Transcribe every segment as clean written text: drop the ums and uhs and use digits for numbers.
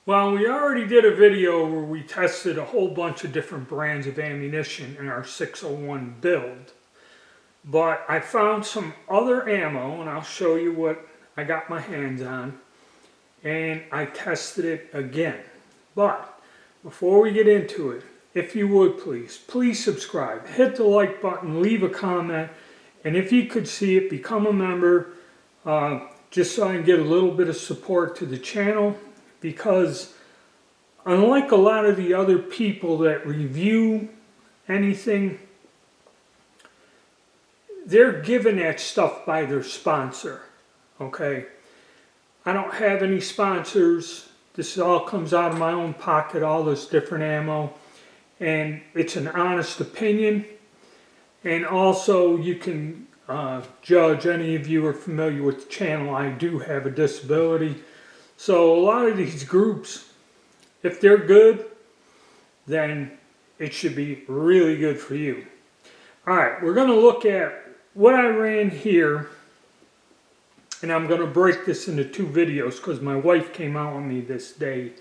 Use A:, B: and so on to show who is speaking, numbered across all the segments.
A: Well, we already did a video where we tested a whole bunch of different brands of ammunition in our 601 build. But I found some other ammo, and I'll show you what I got my hands on. And I tested it again. But before we get into it, if you would please subscribe. Hit the like button, leave a comment, and if you could see it, become a member, just so I can get a little bit of support to the channel. Because unlike a lot of the other people that review anything, they're given that stuff by their sponsor, okay? I don't have any sponsors. This all comes out of my own pocket, all this different ammo. And it's an honest opinion. And also you can judge, any of you are familiar with the channel, I do have a disability. So a lot of these groups, if they're good, then it should be really good for you. Alright, we're going to look at what I ran here, and I'm going to break this into two videos because my wife came out with me this day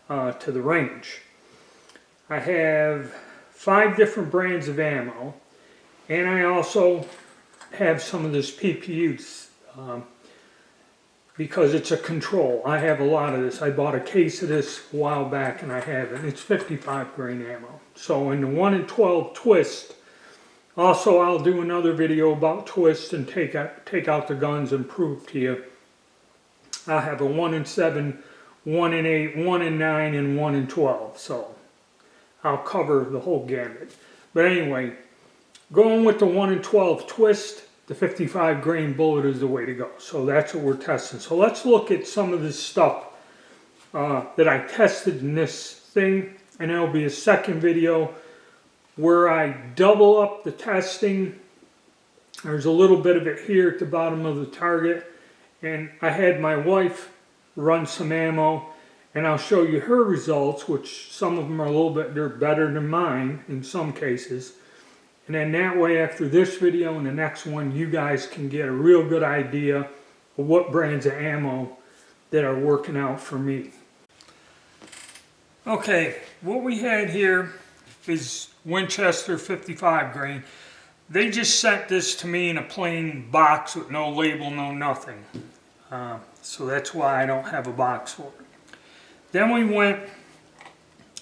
A: to the range. I have 5 different brands of ammo, and I also have some of this PPUs. Because it's a control. I have a lot of this. I bought a case of this a while back and I have it. It's 55 grain ammo. So in the 1 in 12 twist, also I'll do another video about twist and take out the guns and prove to you. I have a 1 in 7, 1 in 8, 1 in 9, and 1 in 12. So I'll cover the whole gamut. But anyway, going with the 1 in 12 twist, the 55 grain bullet is the way to go. So that's what we're testing. So let's look at some of this stuff that I tested in this thing. And there'll be a second video where I double up the testing. There's a little bit of it here at the bottom of the target. And I had my wife run some ammo. And I'll show you her results, which some of them are a little bit, they're better than mine in some cases. And then that way, after this video and the next one, you guys can get a real good idea of what brands of ammo that are working out for me. Okay, what we had here is Winchester 55 grain. They just sent this to me in a plain box with no label, no nothing. So that's why I don't have a box for it. Then we went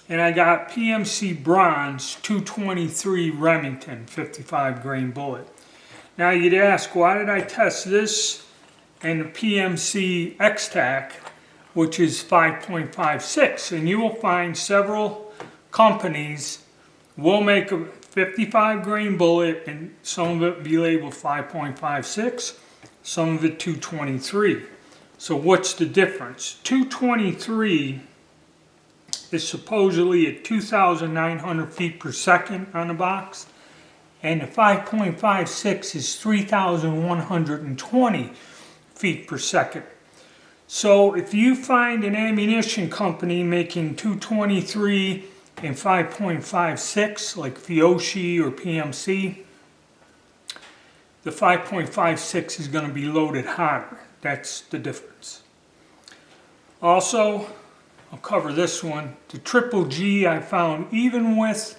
A: and I got PMC Bronze 223 Remington 55 grain bullet. Now you'd ask, why did I test this and the PMC X-Tac, which is 5.56? And you will find several companies will make a 55 grain bullet and some of it be labeled 5.56, some of it 223. So what's the difference? 223 is supposedly at 2,900 feet per second on the box, and the 5.56 is 3,120 feet per second. So if you find an ammunition company making 223 and 5.56 like Fiocchi or PMC, the 5.56 is going to be loaded hotter. That's the difference. Also, I'll cover this one. The Triple G I found, even with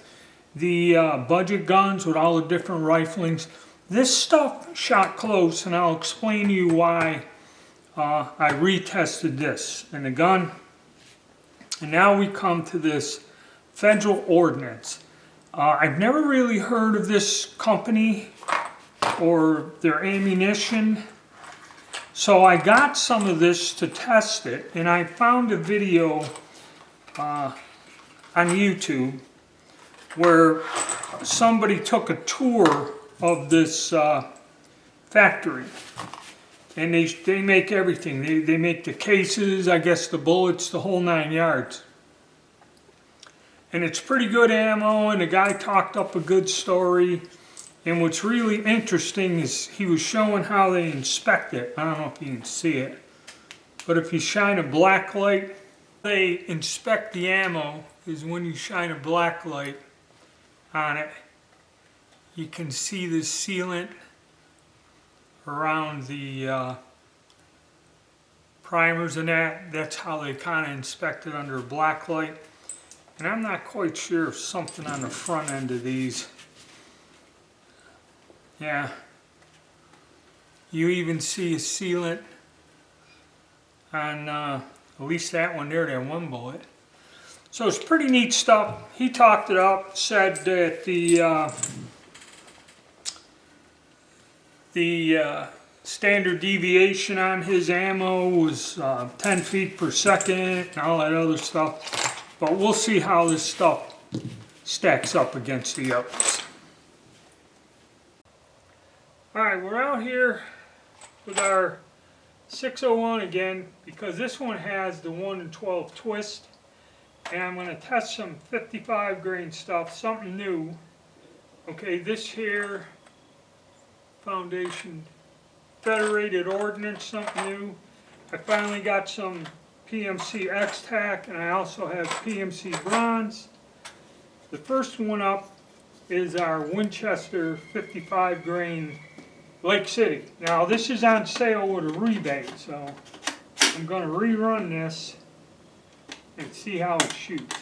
A: the budget guns with all the different riflings, this stuff shot close, and I'll explain to you why I retested this in the gun. And now we come to this Federal Ordnance. I've never really heard of this company or their ammunition. So I got some of this to test it, and I found a video on YouTube where somebody took a tour of this factory. And they make everything. They make the cases, I guess the bullets, the whole 9 yards. And it's pretty good ammo, and the guy talked up a good story. And what's really interesting is he was showing how they inspect it. I don't know if you can see it. But if you shine a black light, they inspect the ammo is when you shine a black light on it. You can see the sealant around the primers and that's how they kind of inspect it under a black light. And I'm not quite sure if something on the front end of these. Yeah. You even see a sealant on at least that one there, that one bullet. So it's pretty neat stuff. He talked it up, said that the standard deviation on his ammo was 10 feet per second and all that other stuff. But we'll see how this stuff stacks up against the others. Alright, we're out here with our 601 again, because this one has the 1 in 12 twist. And I'm going to test some 55 grain stuff, something new. Okay, this here, Foundation Federated Ordnance, something new. I finally got some PMC X-Tac, and I also have PMC Bronze. The first one up is our Winchester 55 grain Lake City. Now this is on sale with a rebate, so I'm going to rerun this and see how it shoots.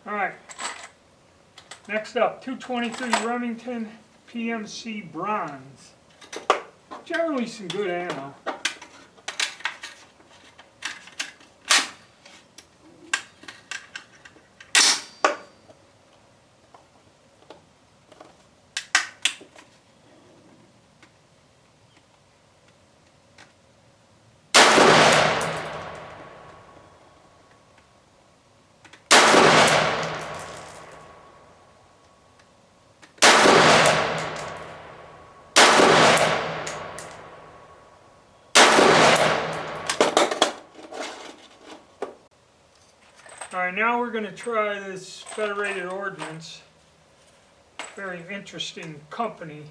A: Alright, next up, 223 Remington PMC Bronze. Generally some good ammo. Alright, now we're going to try this Federated Ordnance. Very interesting company.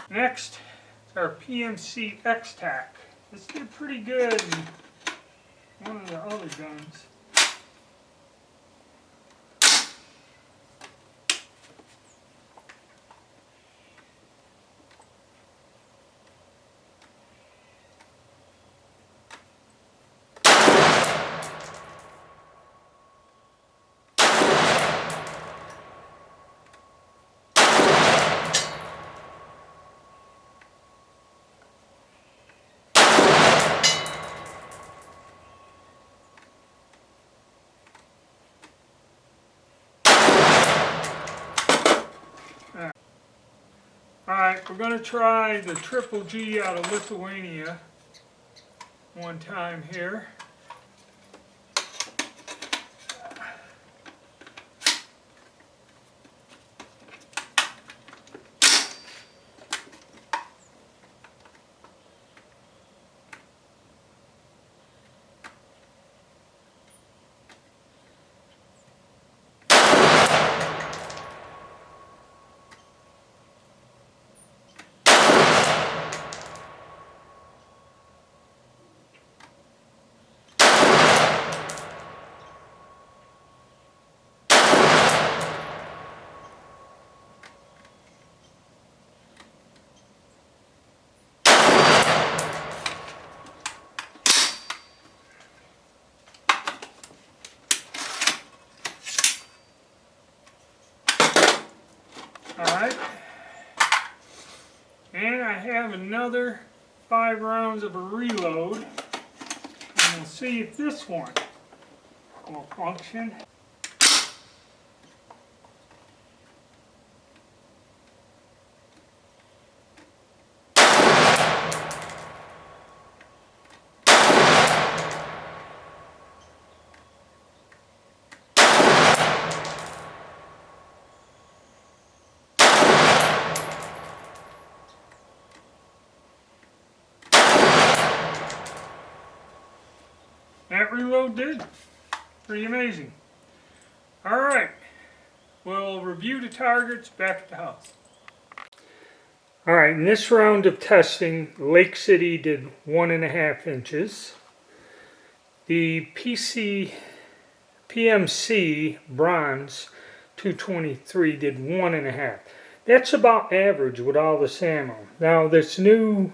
A: Next, our PMC X-Tac. This did pretty good in one of the other guns. Alright, we're going to try the Triple G out of Lithuania one time here. have another 5 rounds of a reload. And we'll see if this one will function. That reload did. Pretty amazing. Alright, we'll review the targets back at the house. Alright, in this round of testing, Lake City did 1.5 inches. The PMC Bronze 223 did 1.5. That's about average with all this ammo. Now this new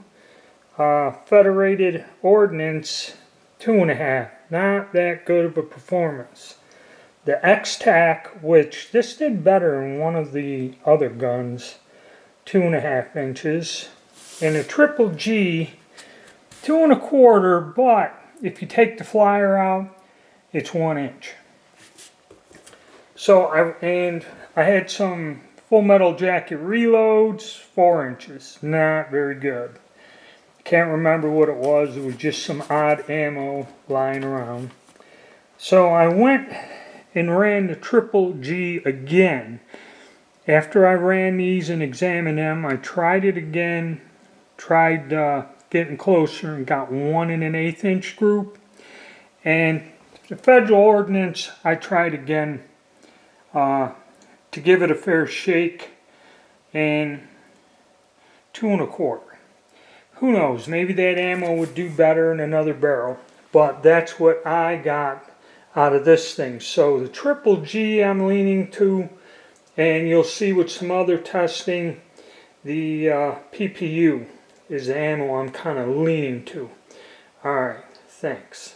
A: Federated Ordnance 2.5, not that good of a performance. The X-Tac, which this did better than one of the other guns, 2.5 inches, and a Triple G, 2.25, but if you take the flyer out, it's 1 inch. So I had some Full Metal Jacket reloads, 4 inches, not very good. Can't remember what it was just some odd ammo lying around. So I went and ran the Triple G again. After I ran these and examined them, I tried it again, tried getting closer and got 1 1/8 inch group. And the Federal Ordnance, I tried again to give it a fair shake, and 2.25. Who knows, maybe that ammo would do better in another barrel, but that's what I got out of this thing. So the Triple G I'm leaning to, and you'll see with some other testing, the PPU is the ammo I'm kind of leaning to. Alright, thanks.